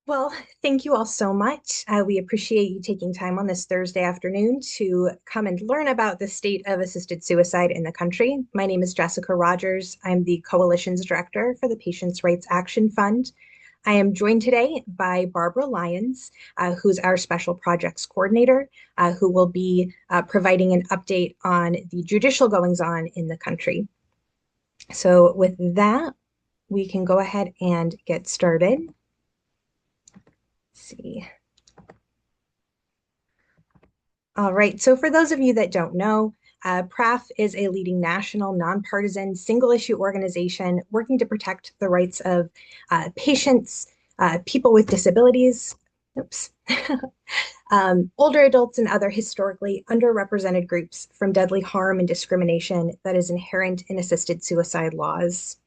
Well, thank you all so much. We appreciate you taking time on this Thursday afternoon to come and learn about the state of assisted suicide in the country. My name is Jessica Rodgers. I'm the Coalition's Director for the Patients' Rights Action Fund. I am joined today by Barbara Lyons, who's our Special Projects Coordinator, who will be providing an update on the judicial goings-on in the country. So with that, we can go ahead and get started. See. All right, so for those of you that don't know, PRAF is a leading national, nonpartisan, single-issue organization working to protect the rights of patients, people with disabilities, oops, older adults, and other historically underrepresented groups from deadly harm and discrimination that is inherent in assisted suicide laws.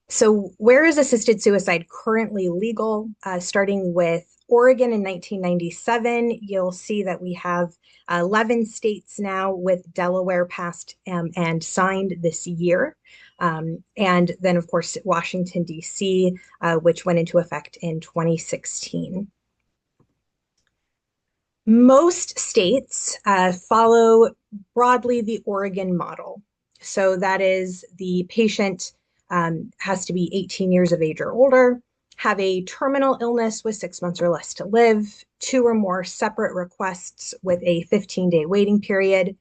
So where is assisted suicide currently legal? Starting with Oregon in 1997, you'll see that we have 11 states now, with Delaware passed and signed this year. And then, of course, Washington, D.C., which went into effect in 2016. Most states follow broadly the Oregon model. So that is, the patient has to be 18 years of age or older, have a terminal illness with 6 months or less to live, two or more separate requests with a 15-day waiting period,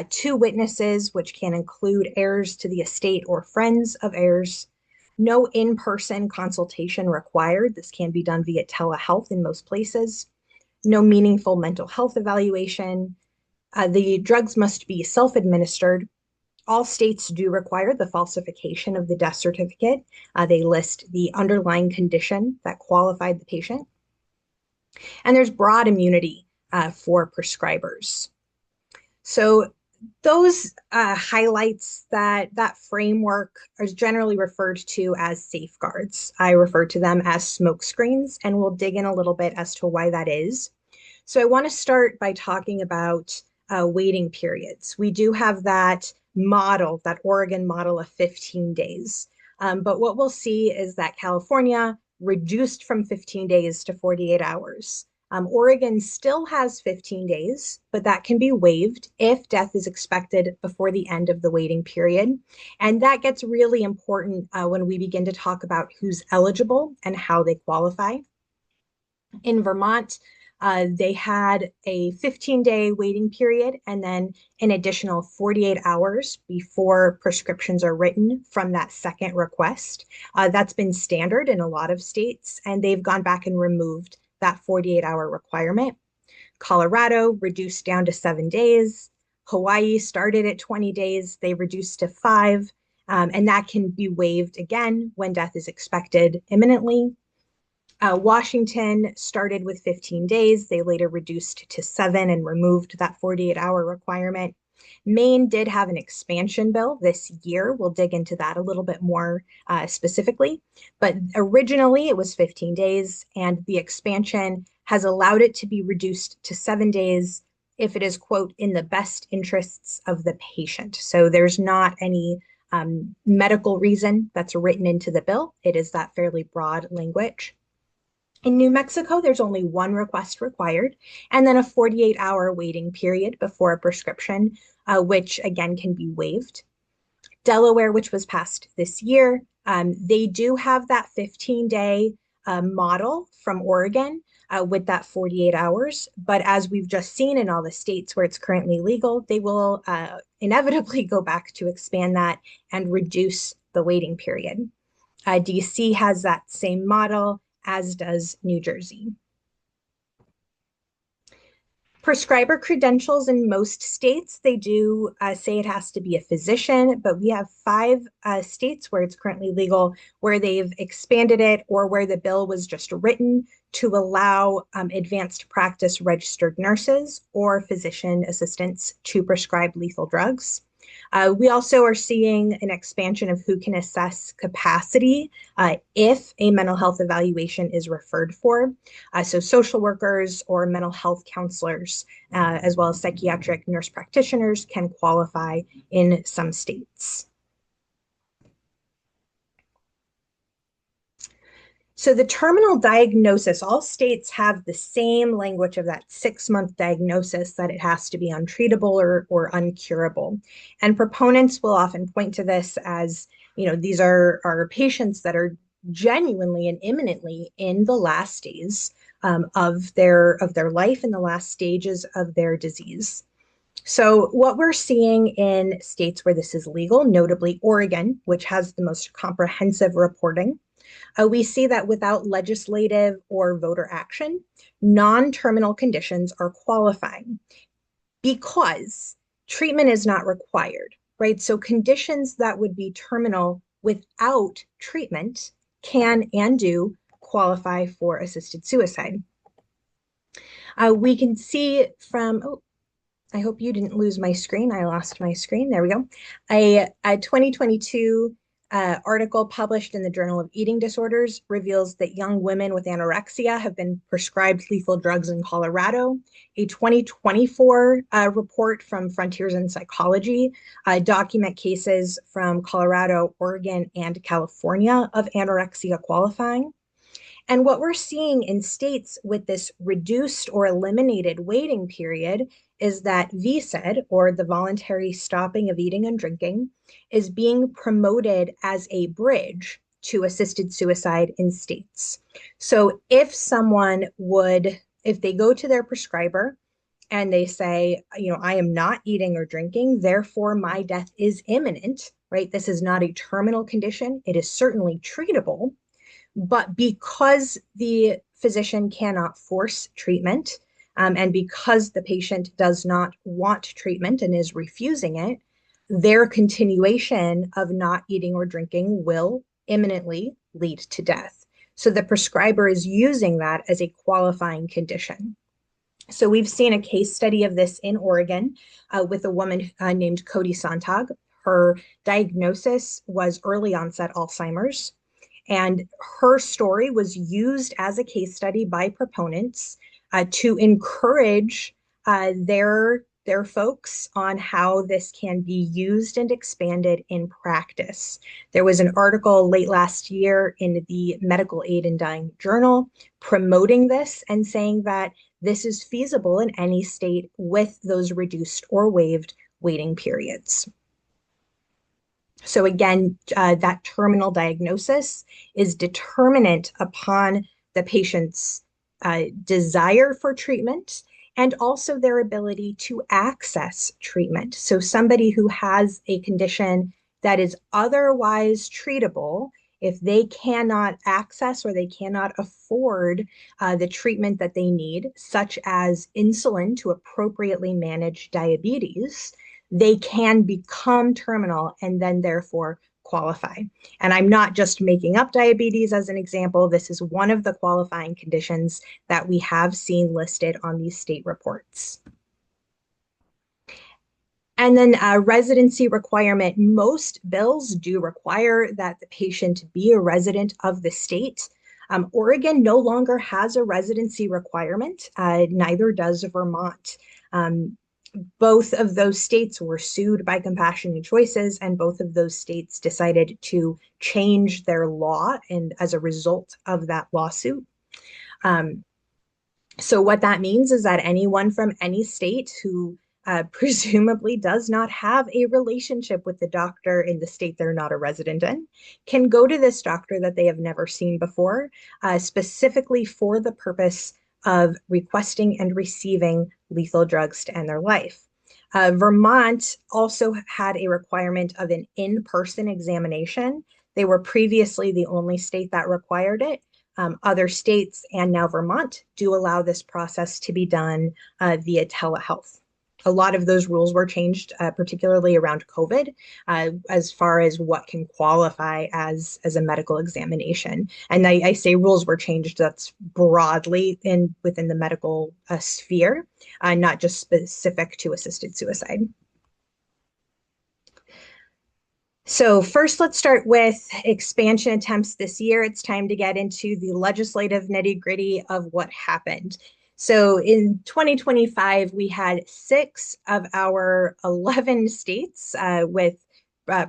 two witnesses, which can include heirs to the estate or friends of heirs, no in-person consultation required. This can be done via telehealth in most places. No meaningful mental health evaluation. The drugs must be self-administered. All states do require the falsification of the death certificate. They list the underlying condition that qualified the patient. And there's broad immunity for prescribers. So those highlights that framework is generally referred to as safeguards. I refer to them as smoke screens, and we'll dig in a little bit as to why that is. So I want to start by talking about waiting periods. We do have that model, that Oregon model of 15 days. But what we'll see is that California reduced from 15 days to 48 hours. Oregon still has 15 days, but that can be waived if death is expected before the end of the waiting period. And that gets really important when we begin to talk about who's eligible and how they qualify. In Vermont, they had a 15-day waiting period and then an additional 48 hours before prescriptions are written from that second request. That's been standard in a lot of states, and they've gone back and removed that 48-hour requirement. Colorado reduced down to 7 days. Hawaii started at 20 days. They reduced to 5, and that can be waived again when death is expected imminently. Washington started with 15 days. They later reduced to 7 and removed that 48-hour requirement. Maine did have an expansion bill this year. We'll dig into that a little bit more specifically. But originally it was 15 days, and the expansion has allowed it to be reduced to 7 days if it is, quote, in the best interests of the patient. So there's not any medical reason that's written into the bill. It is that fairly broad language. In New Mexico, there's only one request required, and then a 48-hour waiting period before a prescription, which again can be waived. Delaware, which was passed this year, they do have that 15-day model from Oregon with that 48 hours. But as we've just seen in all the states where it's currently legal, they will inevitably go back to expand that and reduce the waiting period. DC has that same model, as does New Jersey. Prescriber credentials in most states, they do say it has to be a physician, but we have 5 states where it's currently legal, where they've expanded it or where the bill was just written to allow advanced practice registered nurses or physician assistants to prescribe lethal drugs. We also are seeing an expansion of who can assess capacity if a mental health evaluation is referred for. So social workers or mental health counselors, as well as psychiatric nurse practitioners, can qualify in some states. So the terminal diagnosis, all states have the same language of that 6-month diagnosis that it has to be untreatable or uncurable. And proponents will often point to this as, these are patients that are genuinely and imminently in the last days of their life, in the last stages of their disease. So, what we're seeing in states where this is legal, notably Oregon, which has the most comprehensive reporting, we see that without legislative or voter action, non terminal conditions are qualifying because treatment is not required, right? So, conditions that would be terminal without treatment can and do qualify for assisted suicide. We can see from, oh, I hope you didn't lose my screen. I lost my screen. There we go. A 2022 article published in the Journal of Eating Disorders reveals that young women with anorexia have been prescribed lethal drugs in Colorado. A 2024 report from Frontiers in Psychology document cases from Colorado, Oregon, and California of anorexia qualifying. And what we're seeing in states with this reduced or eliminated waiting period is that VSED, or the voluntary stopping of eating and drinking, is being promoted as a bridge to assisted suicide in states. So if they go to their prescriber and they say, I am not eating or drinking, therefore my death is imminent, right? This is not a terminal condition. It is certainly treatable. But because the physician cannot force treatment, and because the patient does not want treatment and is refusing it, their continuation of not eating or drinking will imminently lead to death. So the prescriber is using that as a qualifying condition. So we've seen a case study of this in Oregon with a woman named Cody Sontag. Her diagnosis was early onset Alzheimer's. And her story was used as a case study by proponents to encourage their folks on how this can be used and expanded in practice. There was an article late last year in the Medical Aid in Dying Journal promoting this and saying that this is feasible in any state with those reduced or waived waiting periods. So again, that terminal diagnosis is determinant upon the patient's desire for treatment and also their ability to access treatment. So somebody who has a condition that is otherwise treatable, if they cannot access or they cannot afford the treatment that they need, such as insulin to appropriately manage diabetes, they can become terminal and then therefore qualify. And I'm not just making up diabetes as an example. This is one of the qualifying conditions that we have seen listed on these state reports. And then a residency requirement. Most bills do require that the patient be a resident of the state. Oregon no longer has a residency requirement, neither does Vermont. Both of those states were sued by Compassionate Choices, and both of those states decided to change their law and as a result of that lawsuit. So what that means is that anyone from any state who presumably does not have a relationship with the doctor in the state they're not a resident in can go to this doctor that they have never seen before, specifically for the purpose of requesting and receiving lethal drugs to end their life. Vermont also had a requirement of an in-person examination. They were previously the only state that required it. Other states and now Vermont do allow this process to be done via telehealth. A lot of those rules were changed, particularly around COVID, as far as what can qualify as a medical examination. And I say rules were changed, that's broadly within the medical sphere, not just specific to assisted suicide. So first, let's start with expansion attempts this year. It's time to get into the legislative nitty-gritty of what happened. So in 2025, we had 6 of our 11 states with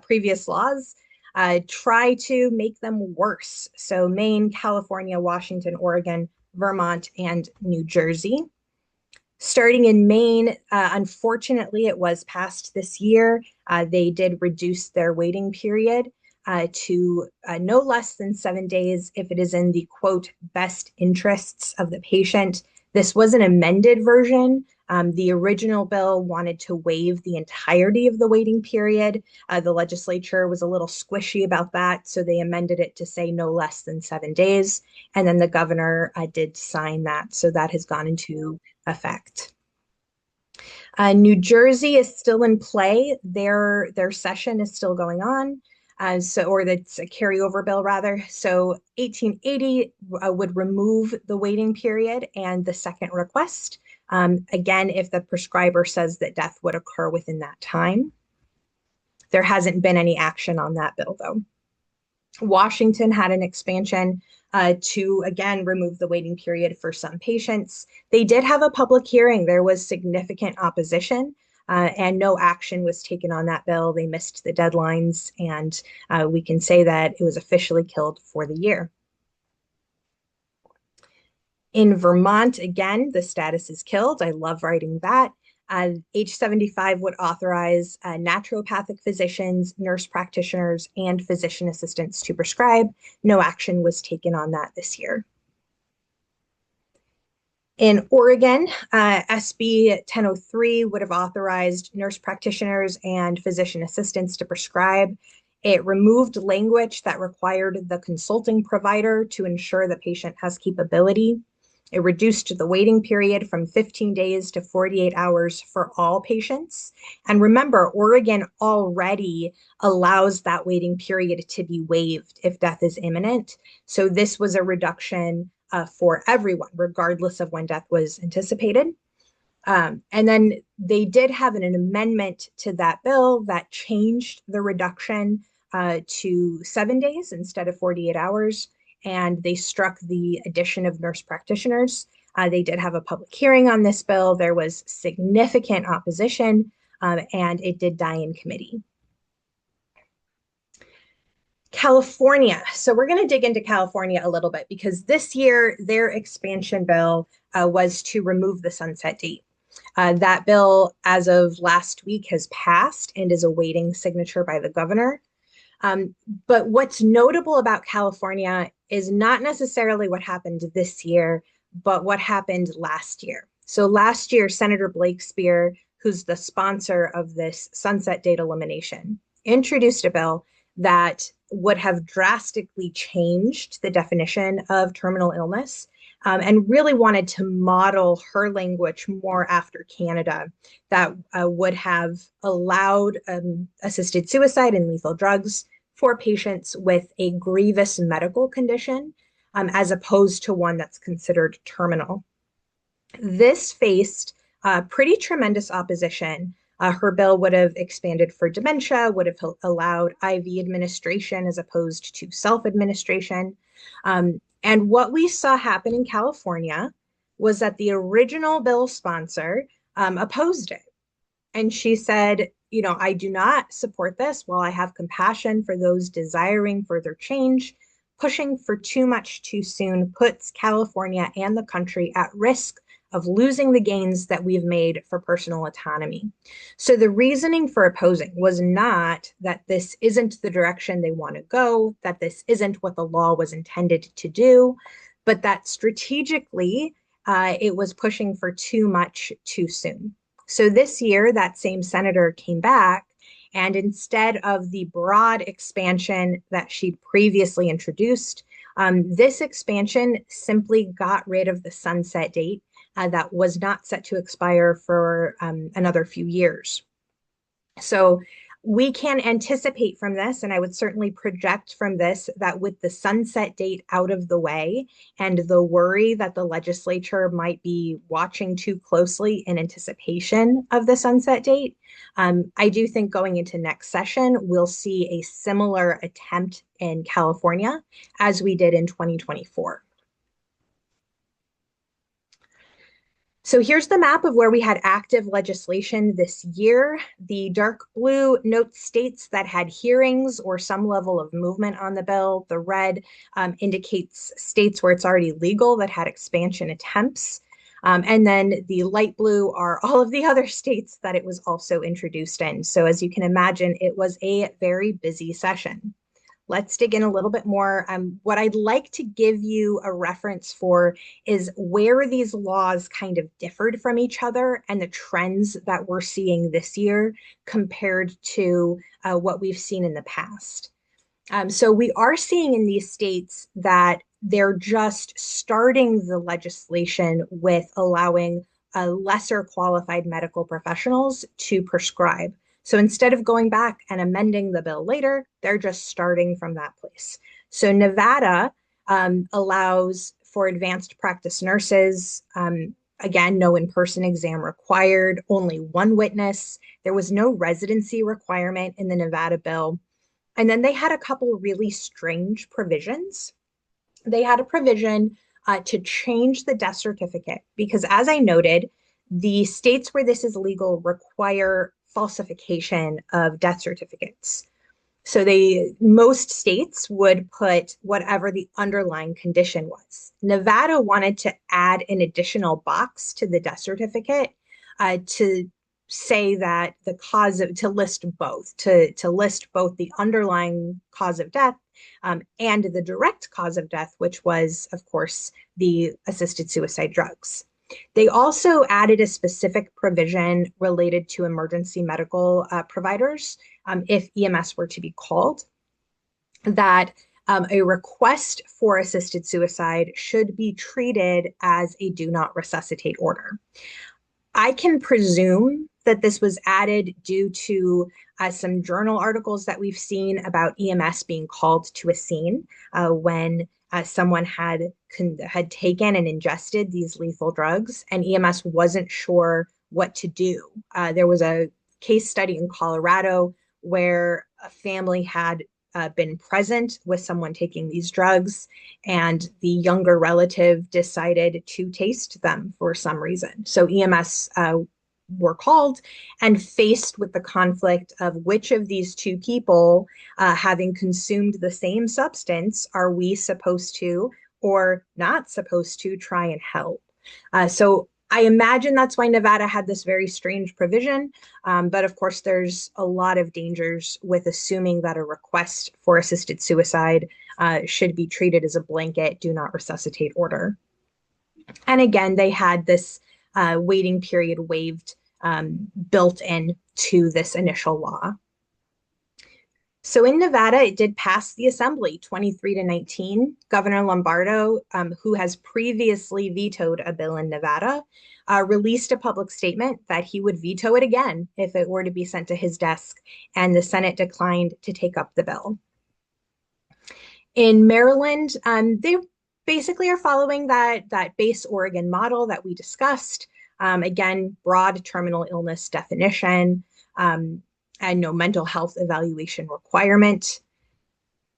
previous laws try to make them worse. So Maine, California, Washington, Oregon, Vermont, and New Jersey. Starting in Maine, unfortunately, it was passed this year. They did reduce their waiting period to no less than 7 days if it is in the quote best interests of the patient. This was an amended version. The original bill wanted to waive the entirety of the waiting period. The legislature was a little squishy about that, so they amended it to say no less than 7 days. And then the governor did sign that, so that has gone into effect. New Jersey is still in play. Their session is still going on. Or that's a carryover bill rather. So 1880 would remove the waiting period and the second request. Again, if the prescriber says that death would occur within that time. There hasn't been any action on that bill though. Washington had an expansion to, again, remove the waiting period for some patients. They did have a public hearing. There was significant opposition and no action was taken on that bill. They missed the deadlines, and we can say that it was officially killed for the year. In Vermont, again, the status is killed. I love writing that. Age 75 would authorize naturopathic physicians, nurse practitioners, and physician assistants to prescribe. No action was taken on that this year. In Oregon, SB 1003 would have authorized nurse practitioners and physician assistants to prescribe. It removed language that required the consulting provider to ensure the patient has capability. It reduced the waiting period from 15 days to 48 hours for all patients. And remember, Oregon already allows that waiting period to be waived if death is imminent. So this was a reduction for everyone, regardless of when death was anticipated. And then they did have an amendment to that bill that changed the reduction to 7 days instead of 48 hours. And they struck the addition of nurse practitioners. They did have a public hearing on this bill. There was significant opposition, and it did die in committee. California. So we're going to dig into California a little bit because this year their expansion bill was to remove the sunset date. That bill, as of last week, has passed and is awaiting signature by the governor. But what's notable about California is not necessarily what happened this year, but what happened last year. So last year, Senator Blakespear, who's the sponsor of this sunset date elimination, introduced a bill that would have drastically changed the definition of terminal illness and really wanted to model her language more after Canada that would have allowed assisted suicide and lethal drugs for patients with a grievous medical condition as opposed to one that's considered terminal. This faced pretty tremendous opposition. Her bill would have expanded for dementia, would have allowed IV administration as opposed to self-administration. And what we saw happen in California was that the original bill sponsor opposed it. And she said, you know, I do not support this. While I have compassion for those desiring further change, pushing for too much too soon puts California and the country at risk of losing the gains that we've made for personal autonomy. So the reasoning for opposing was not that this isn't the direction they want to go, that this isn't what the law was intended to do, but that strategically it was pushing for too much too soon. So this year, that same senator came back, and instead of the broad expansion that she previously introduced, this expansion simply got rid of the sunset date that was not set to expire for another few years. So we can anticipate from this, and I would certainly project from this, that with the sunset date out of the way and the worry that the legislature might be watching too closely in anticipation of the sunset date, I do think going into next session, we'll see a similar attempt in California as we did in 2024. So here's the map of where we had active legislation this year. The dark blue notes states that had hearings or some level of movement on the bill. The red indicates states where it's already legal that had expansion attempts. And then the light blue are all of the other states that it was also introduced in. So as you can imagine, it was a very busy session. Let's dig in a little bit more. What I'd like to give you a reference for is where these laws kind of differed from each other and the trends that we're seeing this year compared to what we've seen in the past. So we are seeing in these states that they're just starting the legislation with allowing lesser qualified medical professionals to prescribe. So instead of going back and amending the bill later, they're just starting from that place. So Nevada allows for advanced practice nurses. Again, no in-person exam required, only one witness. There was no residency requirement in the Nevada bill. And then they had a couple really strange provisions. They had a provision to change the death certificate because, as I noted, the states where this is legal require falsification of death certificates. So most states would put whatever the underlying condition was. Nevada wanted to add an additional box to the death certificate to say that to list both, to list both the underlying cause of death and the direct cause of death, which was, of course, the assisted suicide drugs. They also added a specific provision related to emergency medical providers if EMS were to be called, that a request for assisted suicide should be treated as a do not resuscitate order. I can presume that this was added due to some journal articles that we've seen about EMS being called to a scene when someone had taken and ingested these lethal drugs, and EMS wasn't sure what to do. There was a case study in Colorado where a family had been present with someone taking these drugs, and the younger relative decided to taste them for some reason. So EMS were called and faced with the conflict of which of these two people, having consumed the same substance, are we supposed to or not supposed to try and help? So I imagine that's why Nevada had this very strange provision. But of course, there's a lot of dangers with assuming that a request for assisted suicide should be treated as a blanket do not resuscitate order. And again, they had this waiting period waived built in to this initial law. So in Nevada, it did pass the assembly 23-19. Governor Lombardo, who has previously vetoed a bill in Nevada, released a public statement that he would veto it again if it were to be sent to his desk, and the Senate declined to take up the bill. In Maryland, they basically are following that base Oregon model that we discussed. Again, broad terminal illness definition, and no mental health evaluation requirement.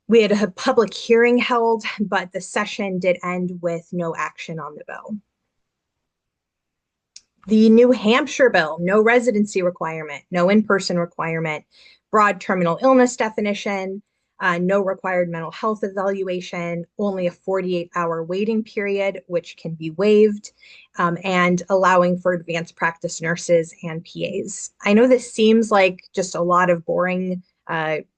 We had a public hearing held, but the session did end with no action on the bill. The New Hampshire bill, no residency requirement, no in-person requirement, broad terminal illness definition, no required mental health evaluation, only a 48-hour waiting period, which can be waived, and allowing for advanced practice nurses and PAs. I know this seems like just a lot of boring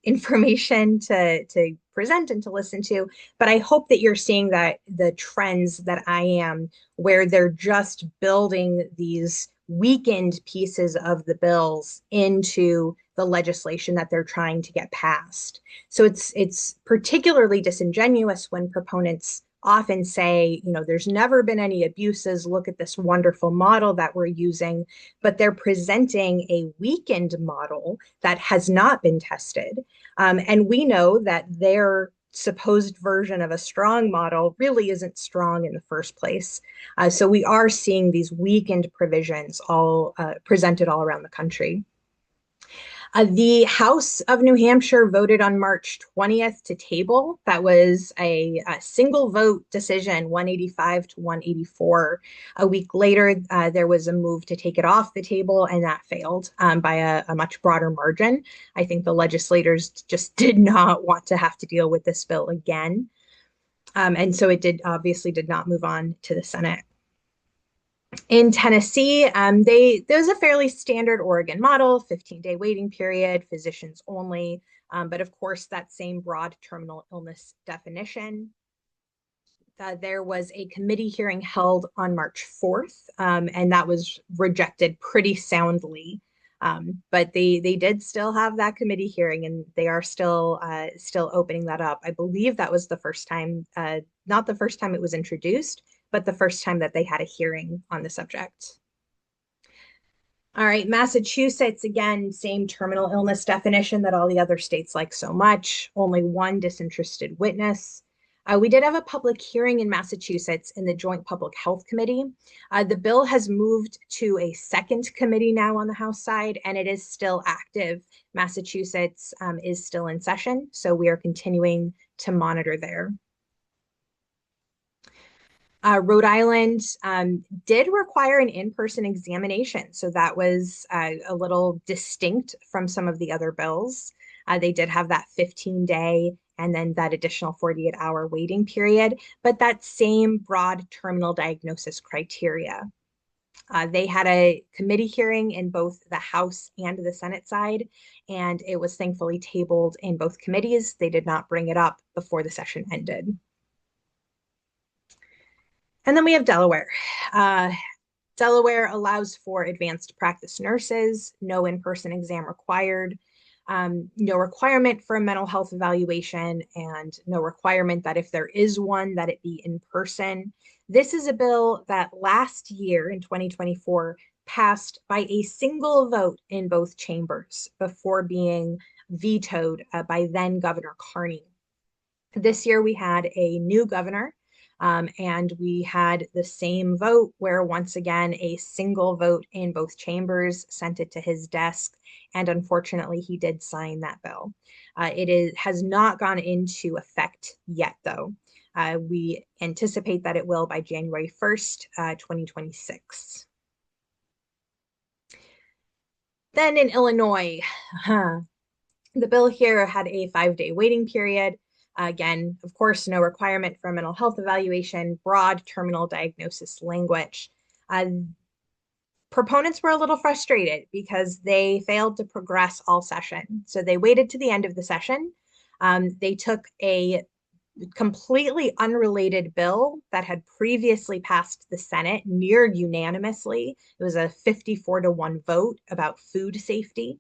information to present and to listen to, but I hope that you're seeing that the trends that I am, where they're just building these weakened pieces of the bills into the legislation that they're trying to get passed. So it's particularly disingenuous when proponents often say, there's never been any abuses. Look at this wonderful model that we're using, but they're presenting a weakened model that has not been tested. And we know that their supposed version of a strong model really isn't strong in the first place. So we are seeing these weakened provisions all presented all around the country. The House of New Hampshire voted on March 20th to table. That was a single vote decision, 185 to 184. A week later, there was a move to take it off the table, and that failed by a much broader margin. I think the legislators just did not want to have to deal with this bill again. And so it did not move on to the Senate. In Tennessee, there's a fairly standard Oregon model, 15-day waiting period, physicians only, but of course that same broad terminal illness definition. There was a committee hearing held on March 4th, and that was rejected pretty soundly. But they did still have that committee hearing, and they are still opening that up. I believe that was the first time, not the first time it was introduced, but the first time that they had a hearing on the subject. All right, Massachusetts, again, same terminal illness definition that all the other states like so much, only one disinterested witness. We did have a public hearing in Massachusetts in the Joint Public Health Committee. The bill has moved to a second committee now on the House side, and it is still active. Massachusetts is still in session, so we are continuing to monitor there. Rhode Island did require an in-person examination, so that was a little distinct from some of the other bills. They did have that 15-day and then that additional 48-hour waiting period, but that same broad terminal diagnosis criteria. They had a committee hearing in both the House and the Senate side, and it was thankfully tabled in both committees. They did not bring it up before the session ended. And then we have Delaware. Delaware allows for advanced practice nurses, no in-person exam required, no requirement for a mental health evaluation, and no requirement that if there is one, that it be in person. This is a bill that last year in 2024 passed by a single vote in both chambers before being vetoed by then Governor Carney. This year we had a new governor, and we had the same vote where once again a single vote in both chambers sent it to his desk, and unfortunately he did sign that bill. Has not gone into effect yet though. We anticipate that it will by January 1st, 2026. Then in Illinois, the bill here had a 5-day waiting period. Again, of course, no requirement for a mental health evaluation, broad terminal diagnosis language. Proponents were a little frustrated because they failed to progress all session. So they waited to the end of the session. They took a completely unrelated bill that had previously passed the Senate near unanimously. It was a 54-1 vote about food safety.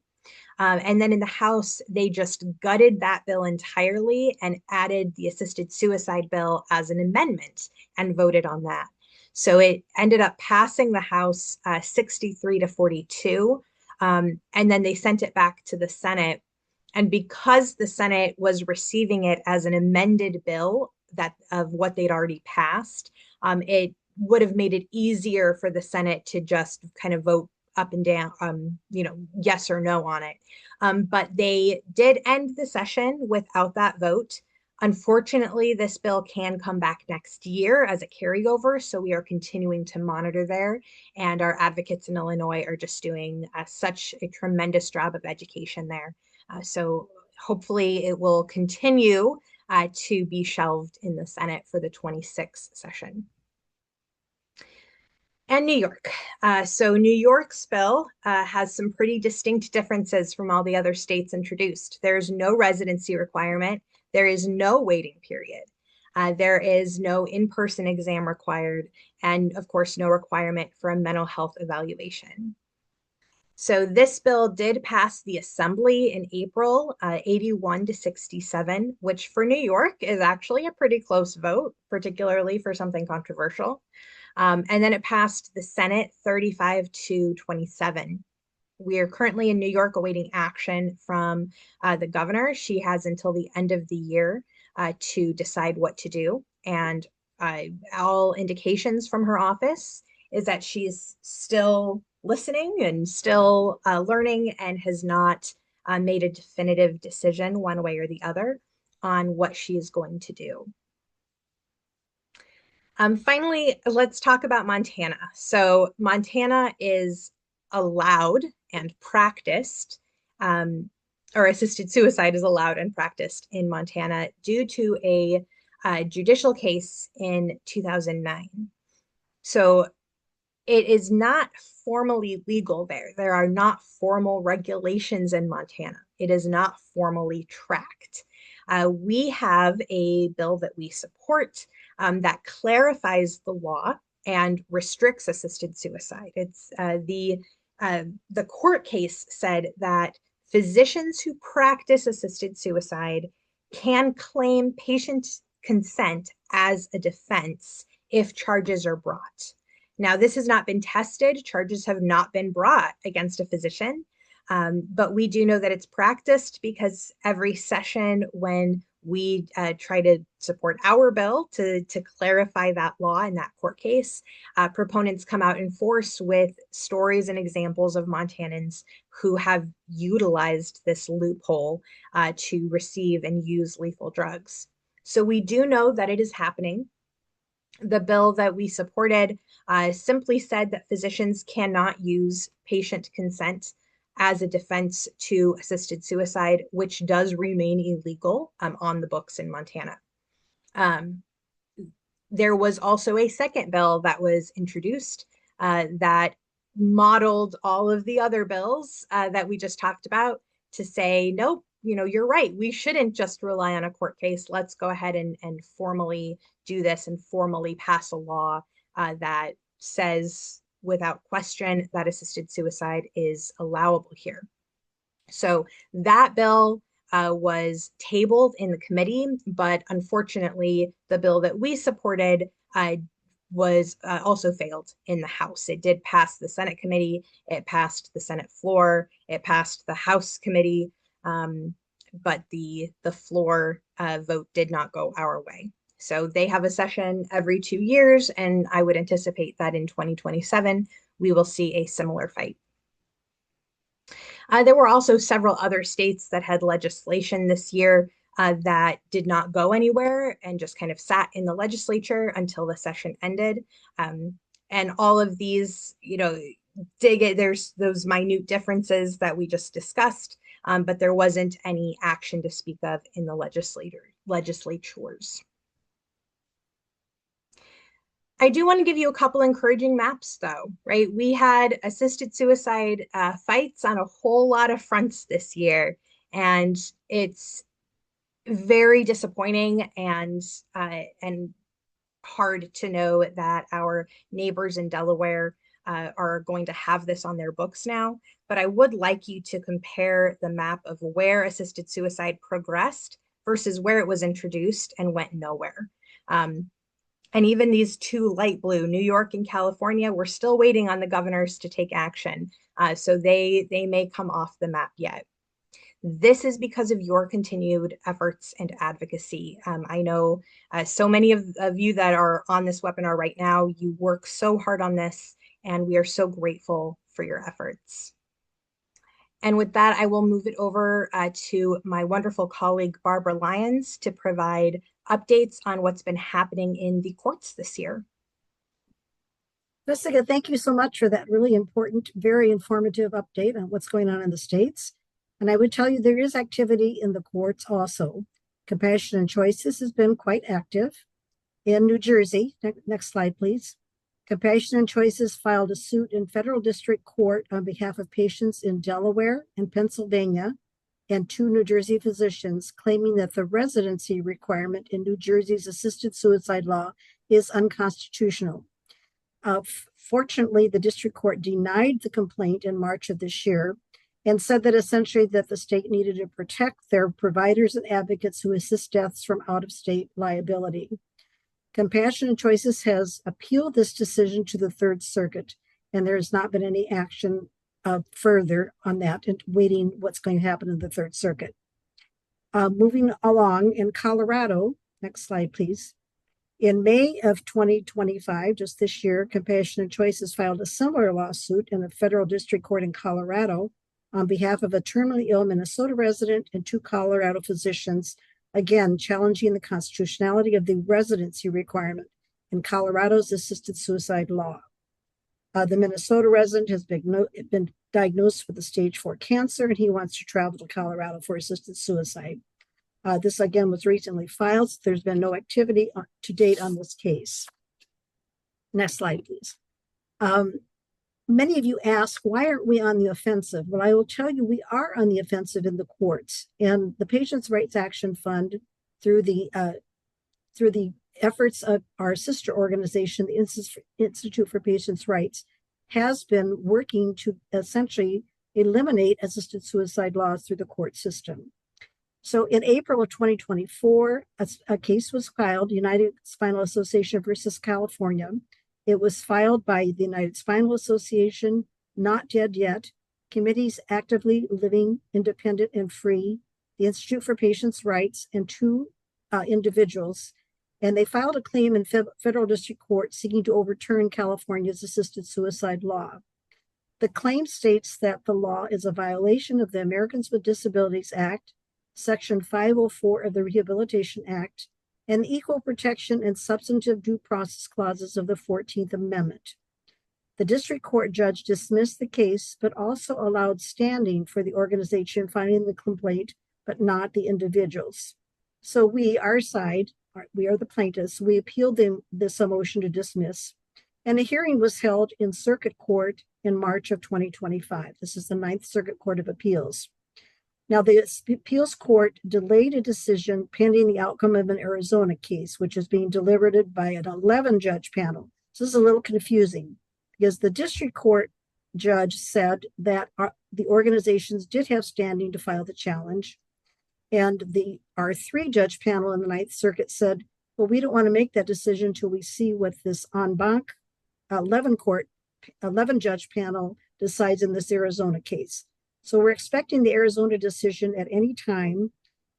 And then in the House, they just gutted that bill entirely and added the assisted suicide bill as an amendment and voted on that. So it ended up passing the House 63-42. And then they sent it back to the Senate. And because the Senate was receiving it as an amended bill that of what they'd already passed, it would have made it easier for the Senate to just kind of vote up and down, yes or no on it. But they did end the session without that vote. Unfortunately, this bill can come back next year as a carryover, so we are continuing to monitor there. And our advocates in Illinois are just doing such a tremendous job of education there. So hopefully it will continue to be shelved in the Senate for the 26th session. And New York. So New York's bill has some pretty distinct differences from all the other states introduced. There's no residency requirement. There is no waiting period. There is no in-person exam required. And of course, no requirement for a mental health evaluation. So this bill did pass the Assembly in April, 81-67, which for New York is actually a pretty close vote, particularly for something controversial. And then it passed the Senate 35-27. We are currently in New York awaiting action from the governor. She has until the end of the year to decide what to do. And all indications from her office is that she's still listening and still learning and has not made a definitive decision one way or the other on what she is going to do. Finally, let's talk about Montana. So Montana is allowed and practiced, or assisted suicide is allowed and practiced in Montana due to a judicial case in 2009. So it is not formally legal there. There are not formal regulations in Montana. It is not formally tracked. We have a bill that we support that clarifies the law and restricts assisted suicide. It's the court case said that physicians who practice assisted suicide can claim patient consent as a defense if charges are brought. Now, this has not been tested. Charges have not been brought against a physician, but we do know that it's practiced because every session when we try to support our bill to clarify that law in that court case, proponents come out in force with stories and examples of Montanans who have utilized this loophole to receive and use lethal drugs. So we do know that it is happening. The bill that we supported simply said that physicians cannot use patient consent as a defense to assisted suicide, which does remain illegal on the books in Montana. There was also a second bill that was introduced that modeled all of the other bills that we just talked about to say, nope, you're right. We shouldn't just rely on a court case. Let's go ahead and formally do this and formally pass a law that says without question that assisted suicide is allowable here. So that bill was tabled in the committee, but unfortunately, the bill that we supported was also failed in the House. It did pass the Senate committee, it passed the Senate floor, it passed the House committee, but the floor vote did not go our way. So they have a session every 2 years, and I would anticipate that in 2027, we will see a similar fight. There were also several other states that had legislation this year that did not go anywhere and just kind of sat in the legislature until the session ended. And all of these, there's those minute differences that we just discussed, but there wasn't any action to speak of in the legislatures. I do want to give you a couple encouraging maps, though, right? We had assisted suicide fights on a whole lot of fronts this year, and it's very disappointing and hard to know that our neighbors in Delaware are going to have this on their books now. But I would like you to compare the map of where assisted suicide progressed versus where it was introduced and went nowhere. And even these two light blue, New York and California, we're still waiting on the governors to take action. So they may come off the map yet. This is because of your continued efforts and advocacy. I know so many of you that are on this webinar right now, you work so hard on this, and we are so grateful for your efforts. And with that, I will move it over to my wonderful colleague, Barbara Lyons, to provide updates on what's been happening in the courts this year. Jessica, thank you so much for that really important, very informative update on what's going on in the states. And I would tell you there is activity in the courts also. Compassion and Choices has been quite active. In New Jersey, next slide, please. Compassion and Choices filed a suit in federal district court on behalf of patients in Delaware and Pennsylvania and 2 New Jersey physicians, claiming that the residency requirement in New Jersey's assisted suicide law is unconstitutional. Fortunately, the district court denied the complaint in March of this year and said that essentially that the state needed to protect their providers and advocates who assist deaths from out-of-state liability. Compassion and Choices has appealed this decision to the Third Circuit, and there has not been any action further on that, and waiting what's going to happen in the Third Circuit. Moving along, in Colorado, next slide, please. In May of 2025, just this year, Compassion and Choices filed a similar lawsuit in a federal district court in Colorado on behalf of a terminally ill Minnesota resident and 2 Colorado physicians, again challenging the constitutionality of the residency requirement in Colorado's assisted suicide law. The Minnesota resident has been diagnosed with a stage 4 cancer, and he wants to travel to Colorado for assisted suicide. This again was recently filed. So there's been no activity to date on this case. Next slide, please. Many of you ask, why aren't we on the offensive? Well, I will tell you, we are on the offensive in the courts, and the Patients' Rights Action Fund, through the efforts of our sister organization, the Institute for Patients' Rights, has been working to essentially eliminate assisted suicide laws through the court system. So in April of 2024, a case was filed, United Spinal Association versus California. It was filed by the United Spinal Association, Not Dead Yet, Committees Actively Living Independent and Free, the Institute for Patients' Rights, and 2 individuals. And they filed a claim in federal district court seeking to overturn California's assisted suicide law. The claim states that the law is a violation of the Americans with Disabilities Act, Section 504 of the Rehabilitation Act, and the Equal Protection and Substantive Due Process Clauses of the 14th Amendment. The district court judge dismissed the case, but also allowed standing for the organization filing the complaint, but not the individuals. So we, our side, we are the plaintiffs, we appealed this motion to dismiss, and a hearing was held in circuit court in March of 2025. This is the Ninth Circuit Court of Appeals. Now, the appeals court delayed a decision pending the outcome of an Arizona case, which is being deliberated by an 11-judge panel. So this is a little confusing because the district court judge said that the organizations did have standing to file the challenge. And our 3-judge panel in the Ninth Circuit said, well, we don't want to make that decision until we see what this en banc 11-judge panel decides in this Arizona case. So we're expecting the Arizona decision at any time.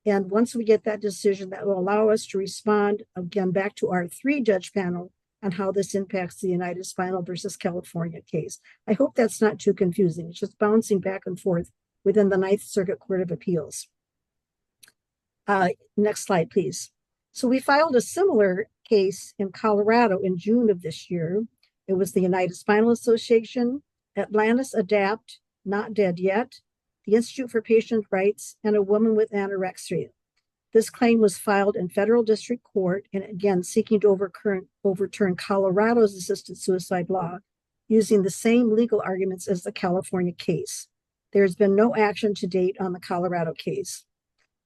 And once we get that decision, that will allow us to respond again back to our 3-judge panel on how this impacts the United Spinal versus California case. I hope that's not too confusing. It's just bouncing back and forth within the Ninth Circuit Court of Appeals. Next slide, please. So we filed a similar case in Colorado in June of this year. It was the United Spinal Association, Atlantis Adapt, Not Dead Yet, the Institute for Patient Rights, and a woman with anorexia. This claim was filed in federal district court, and again, seeking to overturn Colorado's assisted suicide law using the same legal arguments as the California case. There's been no action to date on the Colorado case.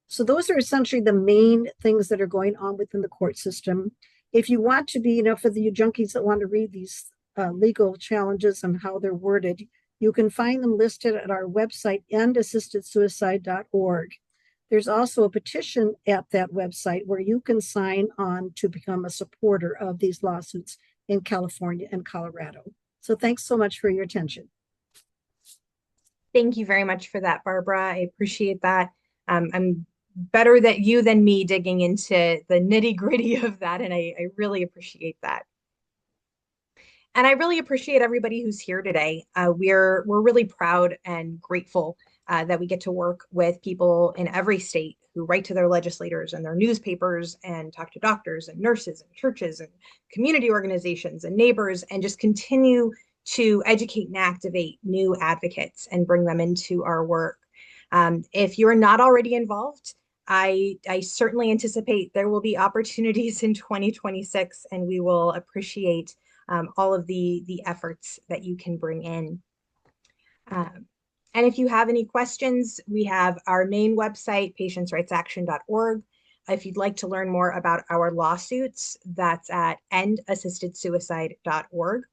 So those are essentially the main things that are going on within the court system. If you want to be, for the junkies that want to read these legal challenges and how they're worded, you can find them listed at our website, endassistedsuicide.org. There's also a petition at that website where you can sign on to become a supporter of these lawsuits in California and Colorado. So thanks so much for your attention. Thank you very much for that, Barbara. I appreciate that. I'm better that you than me digging into the nitty-gritty of that, and I really appreciate that. And I really appreciate everybody who's here today. We're really proud and grateful that we get to work with people in every state who write to their legislators and their newspapers and talk to doctors and nurses and churches and community organizations and neighbors and just continue to educate and activate new advocates and bring them into our work. If you're not already involved, I certainly anticipate there will be opportunities in 2026, and we will appreciate all of the efforts that you can bring in. And if you have any questions, we have our main website, patientsrightsaction.org. If you'd like to learn more about our lawsuits, that's at endassistedsuicide.org.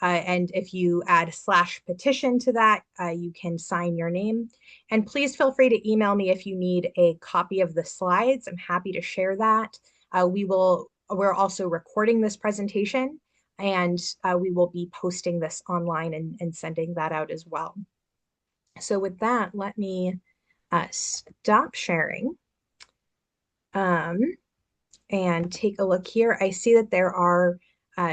And if you add /petition to that, you can sign your name. And please feel free to email me if you need a copy of the slides. I'm happy to share that. We're also recording this presentation, and we will be posting this online and sending that out as well. So with that, let me stop sharing and take a look here. I see that there are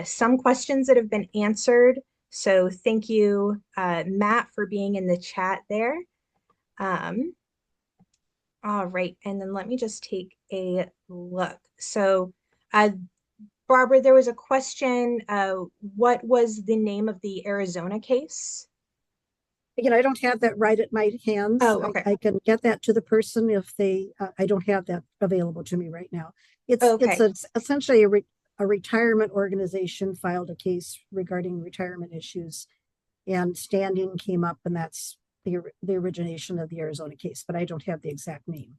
some questions that have been answered. So thank you, Matt, for being in the chat there. Um, all right, and then let me just take a look. So, uh, Barbara, there was a question. What was the name of the Arizona case? Again, I don't have that right at my hands. Oh, okay. I can get that to the person if they, I don't have that available to me right now. Okay. It's essentially a retirement organization filed a case regarding retirement issues, and standing came up, and that's the origination of the Arizona case, but I don't have the exact name.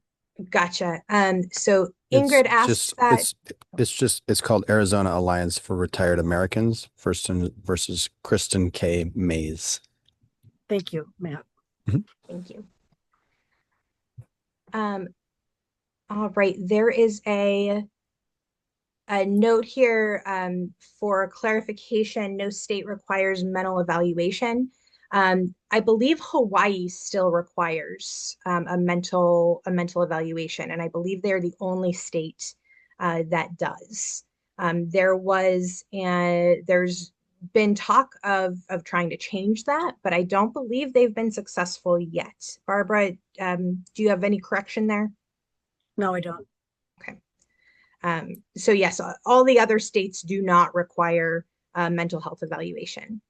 Gotcha. So It's Ingrid asked just that. it's called Arizona Alliance for Retired Americans versus Kristen K. Mays. Thank you, Matt. Mhm. Thank you. Um, all right, there is a note here for clarification. No state requires mental evaluation. I believe Hawaii still requires a mental evaluation, and I believe they're the only state that does. There's been talk of trying to change that, but I don't believe they've been successful yet. Barbara, do you have any correction there? No, I don't. Okay. So yes, all the other states do not require mental health evaluation.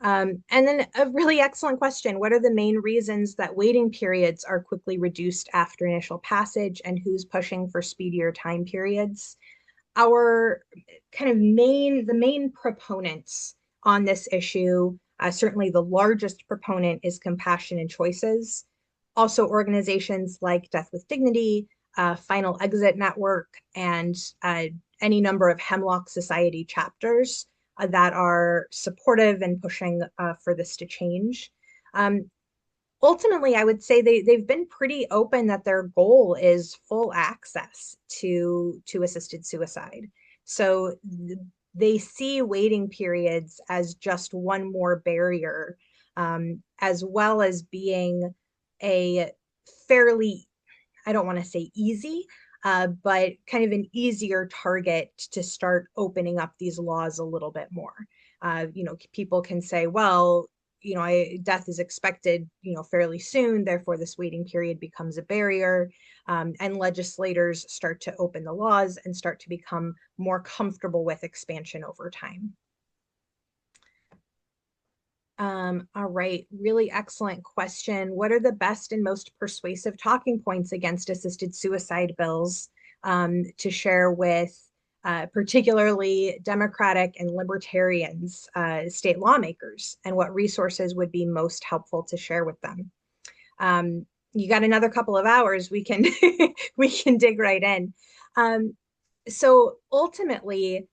And then a really excellent question. What are the main reasons that waiting periods are quickly reduced after initial passage, and who's pushing for speedier time periods? Our the main proponents on this issue, certainly the largest proponent is Compassion and Choices. Also, organizations like Death with Dignity, Final Exit Network, and any number of Hemlock Society chapters that are supportive and pushing for this to change. Um, Ultimately, I would say they've been pretty open that their goal is full access to assisted suicide. So they see waiting periods as just one more barrier, as well as being a fairly, I don't want to say easy, but kind of an easier target to start opening up these laws a little bit more. People can say, well, death is expected, fairly soon, therefore this waiting period becomes a barrier, and legislators start to open the laws and start to become more comfortable with expansion over time. All right, really excellent question. What are the best and most persuasive talking points against assisted suicide bills to share with particularly Democratic and Libertarians, state lawmakers, and what resources would be most helpful to share with them? You got another couple of hours, we can we can dig right in. So ultimately,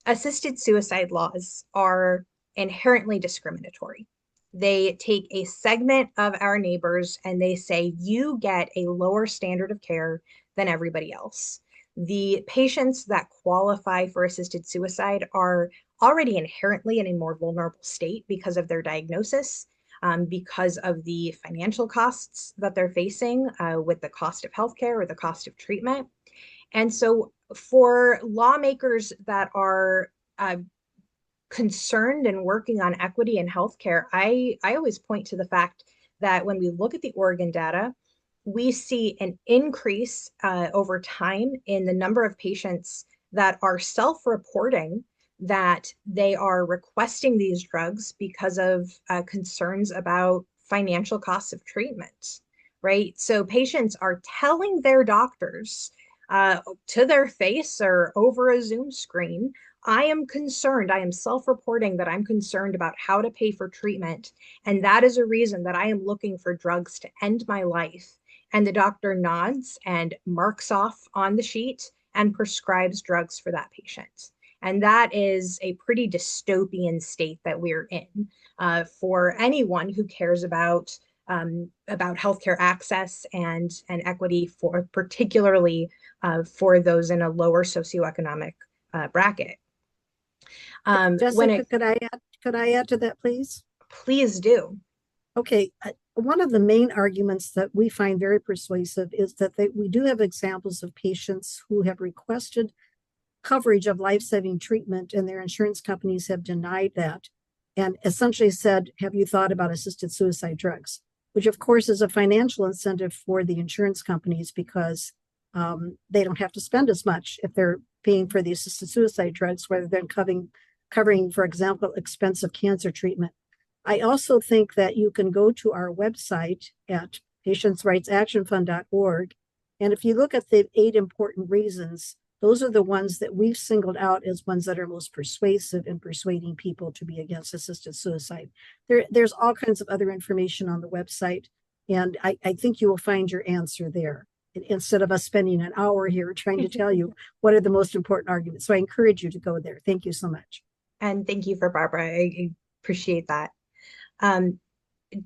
assisted suicide laws are inherently discriminatory. They take a segment of our neighbors and they say, you get a lower standard of care than everybody else. The patients that qualify for assisted suicide are already inherently in a more vulnerable state because of their diagnosis, because of the financial costs that they're facing with the cost of healthcare or the cost of treatment. And so, for lawmakers that are uh, concerned and working on equity in healthcare, I always point to the fact that when we look at the Oregon data, we see an increase over time in the number of patients that are self-reporting that they are requesting these drugs because of concerns about financial costs of treatment, right? So patients are telling their doctors to their face or over a Zoom screen, I am concerned. I am self reporting that I'm concerned about how to pay for treatment. And that is a reason that I am looking for drugs to end my life. And the doctor nods and marks off on the sheet and prescribes drugs for that patient. And that is a pretty dystopian state that we're in for anyone who cares about healthcare access and equity, for particularly for those in a lower socioeconomic bracket. When Jessica, it could I add to that, please? Please do. Okay, one of the main arguments that we find very persuasive is that we do have examples of patients who have requested coverage of life-saving treatment and their insurance companies have denied that and essentially said, have you thought about assisted suicide drugs? which of course is a financial incentive for the insurance companies because they don't have to spend as much if they're paying for the assisted suicide drugs rather than covering, for example, expensive cancer treatment. I also think that you can go to our website at patientsrightsactionfund.org. And if you look at the 8 important reasons, those are the ones that we've singled out as ones that are most persuasive in persuading people to be against assisted suicide. There's all kinds of other information on the website, and I think you will find your answer there instead of us spending an hour here trying to tell you what are the most important arguments. So I encourage you to go there. Thank you so much. And thank you for Barbara. I appreciate that.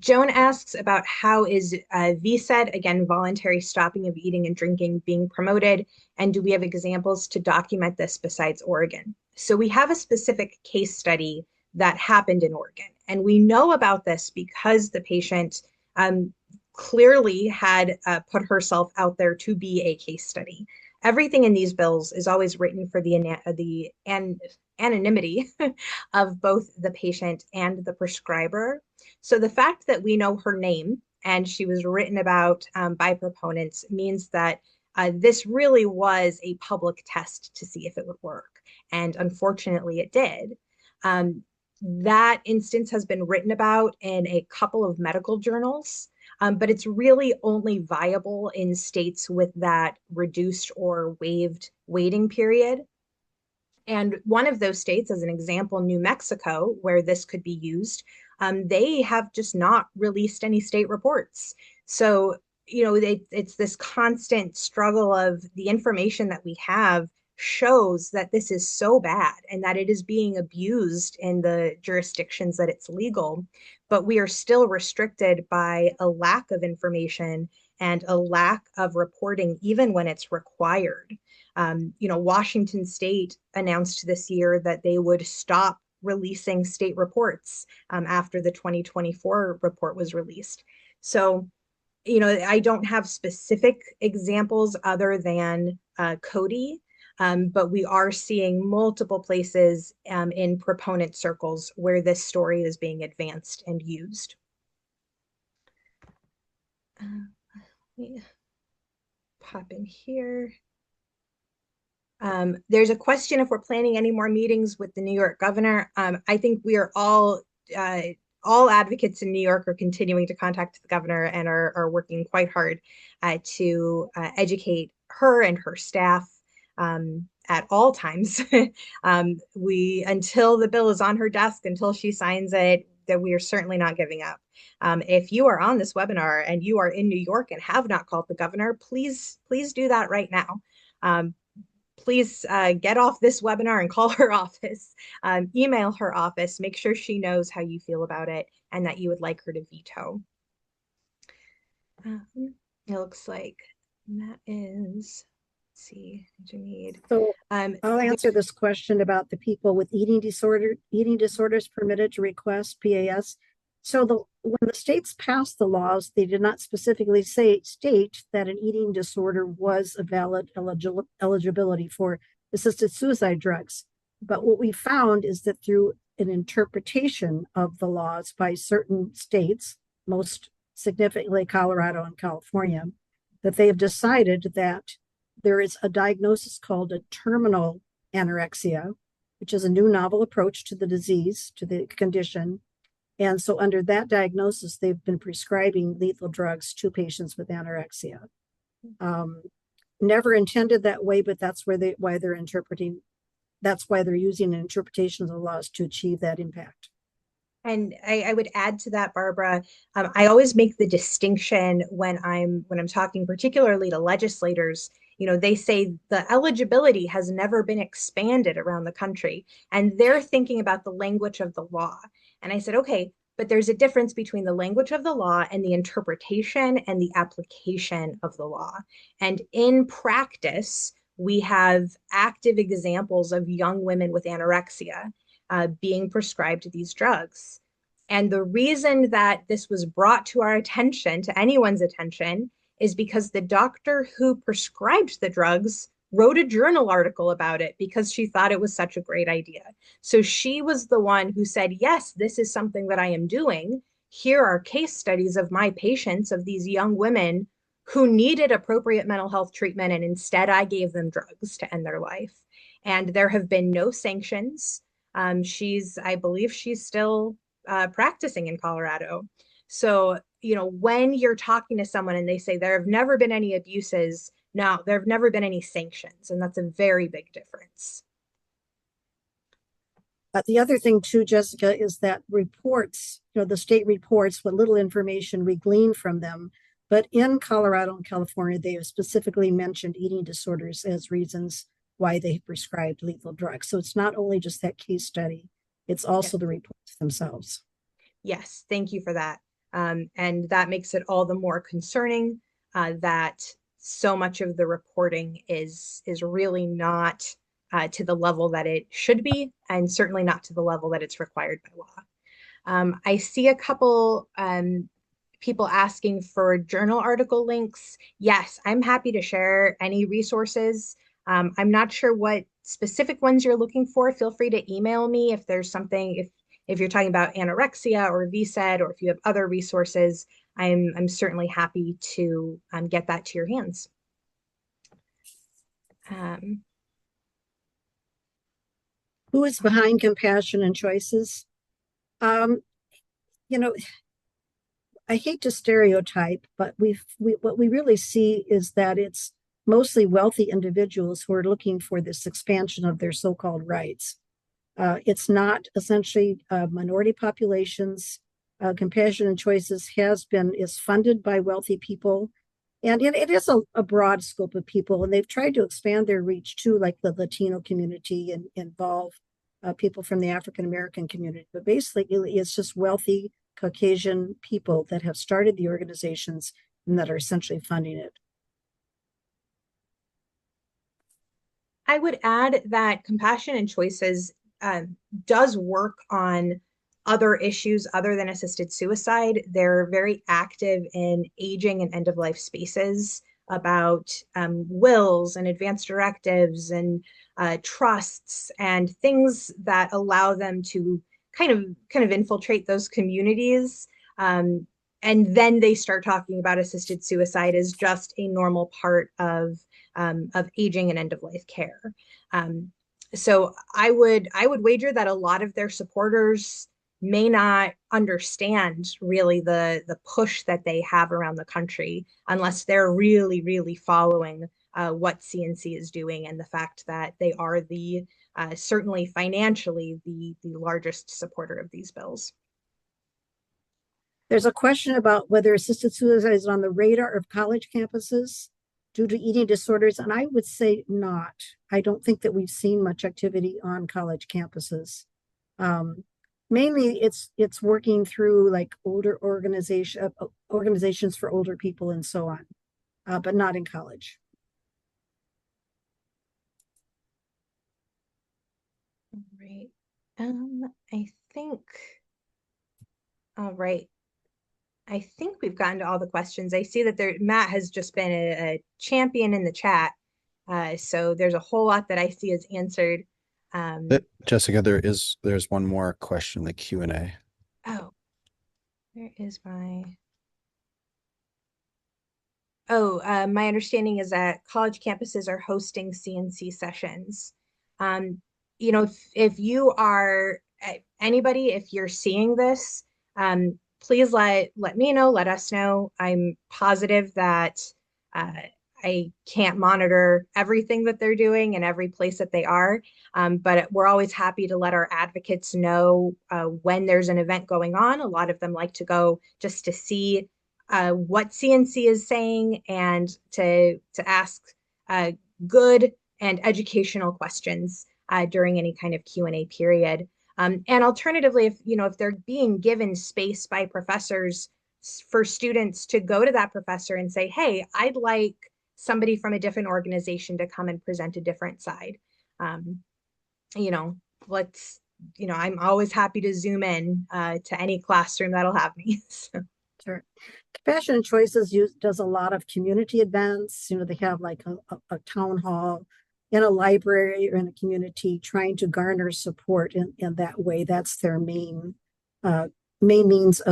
Joan asks about how is VSED, again, voluntary stopping of eating and drinking, being promoted, and do we have examples to document this besides Oregon? So we have a specific case study that happened in Oregon, and we know about this because the patient clearly had put herself out there to be a case study. Everything in these bills is always written for the anonymity of both the patient and the prescriber. So the fact that we know her name and she was written about by proponents means that this really was a public test to see if it would work. And unfortunately, it did. That instance has been written about in a couple of medical journals, but it's really only viable in states with that reduced or waived waiting period. And one of those states, as an example, New Mexico, where this could be used, they have just not released any state reports. So, it's this constant struggle of the information that we have shows that this is so bad and that it is being abused in the jurisdictions that it's legal, but we are still restricted by a lack of information and a lack of reporting, even when it's required. Washington State announced this year that they would stop releasing state reports after the 2024 report was released. So, I don't have specific examples other than Cody, but we are seeing multiple places in proponent circles where this story is being advanced and used. Let me pop in here. There's a question if we're planning any more meetings with the New York governor. I think we are all advocates in New York are continuing to contact the governor and are working quite hard to educate her and her staff at all times. Until the bill is on her desk, until she signs it, that we are certainly not giving up. If you are on this webinar and you are in New York and have not called the governor, please do that right now. Please get off this webinar and call her office, email her office, make sure she knows how you feel about it and that you would like her to veto. It looks like that is, let's see, Jameed. So I'll answer this question about the people with eating disorders permitted to request PAS. So when the states passed the laws, they did not specifically state that an eating disorder was a valid eligibility for assisted suicide drugs. But what we found is that through an interpretation of the laws by certain states, most significantly Colorado and California, that they have decided that there is a diagnosis called a terminal anorexia, which is a new novel approach to the disease, to the condition. And so under that diagnosis, they've been prescribing lethal drugs to patients with anorexia. Never intended that way, but that's why they're using an interpretation of the laws to achieve that impact. And I would add to that, Barbara, I always make the distinction when I'm talking particularly to legislators. They say the eligibility has never been expanded around the country, and they're thinking about the language of the law. And I said, okay, but there's a difference between the language of the law and the interpretation and the application of the law. And in practice, we have active examples of young women with anorexia being prescribed these drugs. And the reason that this was brought to our attention, to anyone's attention, is because the doctor who prescribed the drugs wrote a journal article about it because she thought it was such a great idea. So she was the one who said, yes, this is something that I am doing. here are case studies of my patients, of these young women who needed appropriate mental health treatment, and instead I gave them drugs to end their life. And there have been no sanctions. I believe she's still practicing in Colorado. So, when you're talking to someone and they say there have never been any abuses, no, there have never been any sanctions. And that's a very big difference. The other thing too, Jessica, is that reports, the state reports what little information we glean from them. But in Colorado and California, they have specifically mentioned eating disorders as reasons why they prescribed lethal drugs. So it's not only just that case study, it's also the reports themselves. Yes, thank you for that. And that makes it all the more concerning that so much of the reporting is really not to the level that it should be, and certainly not to the level that it's required by law. I see a couple people asking for journal article links. Yes, I'm happy to share any resources. I'm not sure what specific ones you're looking for. Feel free to email me if there's something, if you're talking about anorexia or VSED, or if you have other resources. I'm certainly happy to get that to your hands. Who is behind compassion and choices? You know, I hate to stereotype, but what we really see is that it's mostly wealthy individuals who are looking for this expansion of their so-called rights. It's not essentially minority populations. Compassion and Choices is funded by wealthy people, and it is a broad scope of people, and they've tried to expand their reach to like the Latino community and involve people from the African American community. But basically, it's just wealthy Caucasian people that have started the organizations and that are essentially funding it. I would add that Compassion and Choices does work on other issues other than assisted suicide. They're very active in aging and end of life spaces, about wills and advanced directives and trusts and things that allow them to kind of infiltrate those communities. And then they start talking about assisted suicide as just a normal part of aging and end of life care. So I would wager that a lot of their supporters may not understand really the push that they have around the country unless they're really, really following what CNC is doing, and the fact that they are certainly financially the largest supporter of these bills. There's a question about whether assisted suicide is on the radar of college campuses due to eating disorders, and I would say not. I don't think that we've seen much activity on college campuses. Mainly, it's working through like older organizations for older people and so on, but not in college. Right. I think. All right. I think we've gotten to all the questions. I see that Matt has just been a champion in the chat. So there's a whole lot that I see is answered. Jessica, there's one more question in the Q&A. Oh, where is my understanding is that college campuses are hosting CNC sessions. If you are anybody, if you're seeing this, please let me know, let us know. I'm positive that I can't monitor everything that they're doing in every place that they are, but we're always happy to let our advocates know when there's an event going on. A lot of them like to go just to see what CNC is saying and to ask good and educational questions during any kind of Q&A period. And alternatively, if they're being given space by professors for students to go to that professor and say, hey, I'd like somebody from a different organization to come and present a different side. I'm always happy to zoom in to any classroom that'll have me. So. Sure. Compassion and Choices does a lot of community events. They have like a town hall in a library or in a community, trying to garner support in that way. That's their main main means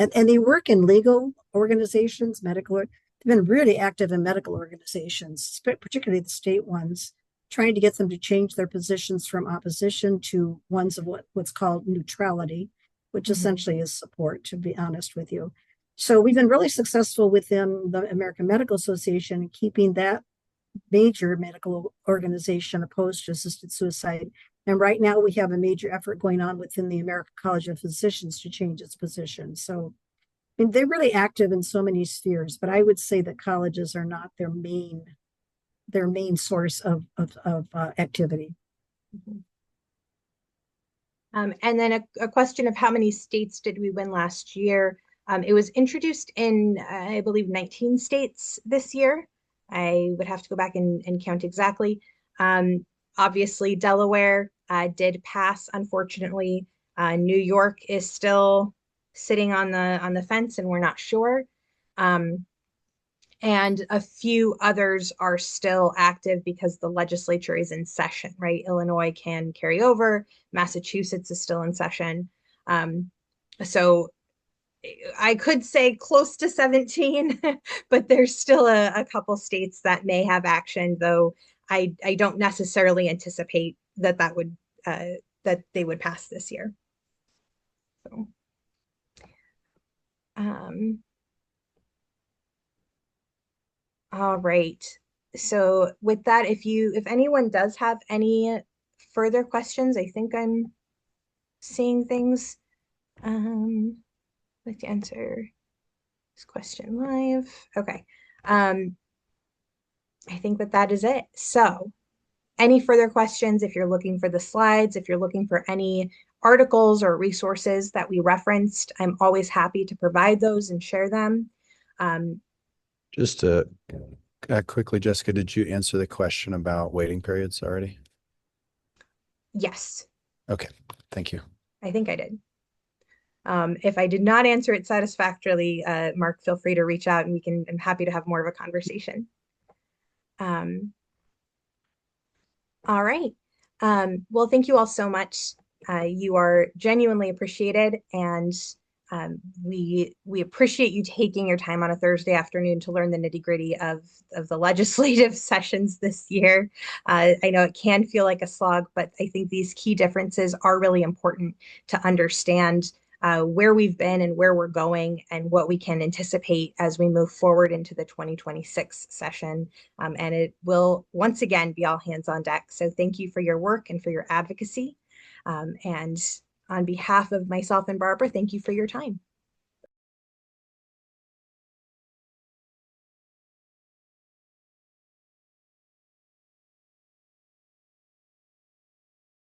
and they work in legal organizations, they've been really active in medical organizations, particularly the state ones, trying to get them to change their positions from opposition to ones of what's called neutrality, which essentially is support, to be honest with you. So we've been really successful within the American Medical Association in keeping that major medical organization opposed to assisted suicide. And right now we have a major effort going on within the American College of Physicians to change its position. So I mean, they're really active in so many spheres, but I would say that colleges are not their main source of activity. And then a question of how many states did we win last year? It was introduced in, I believe, 19 states this year. I would have to go back and count exactly. Obviously, Delaware did pass, unfortunately. New York is still sitting on the fence, and we're not sure. And a few others are still active because the legislature is in session, right? Illinois can carry over. Massachusetts is still in session. So I could say close to 17, but there's still a couple states that may have action, though I don't necessarily anticipate that that they would pass this year. So, all right. So with that, if anyone does have any further questions, I think I'm seeing things. Like to answer this question live. Okay. I think that is it. So any further questions, if you're looking for the slides, if you're looking for any articles or resources that we referenced, I'm always happy to provide those and share them. Just quickly, Jessica, did you answer the question about waiting periods already? Yes. Okay, thank you. I think I did. If I did not answer it satisfactorily, Mark, feel free to reach out and I'm happy to have more of a conversation. All right. Well, thank you all so much. You are genuinely appreciated, and we appreciate you taking your time on a Thursday afternoon to learn the nitty-gritty of the legislative sessions this year. I know it can feel like a slog, but I think these key differences are really important to understand where we've been and where we're going and what we can anticipate as we move forward into the 2026 session. And it will once again be all hands on deck. So thank you for your work and for your advocacy. And on behalf of myself and Barbara, thank you for your time.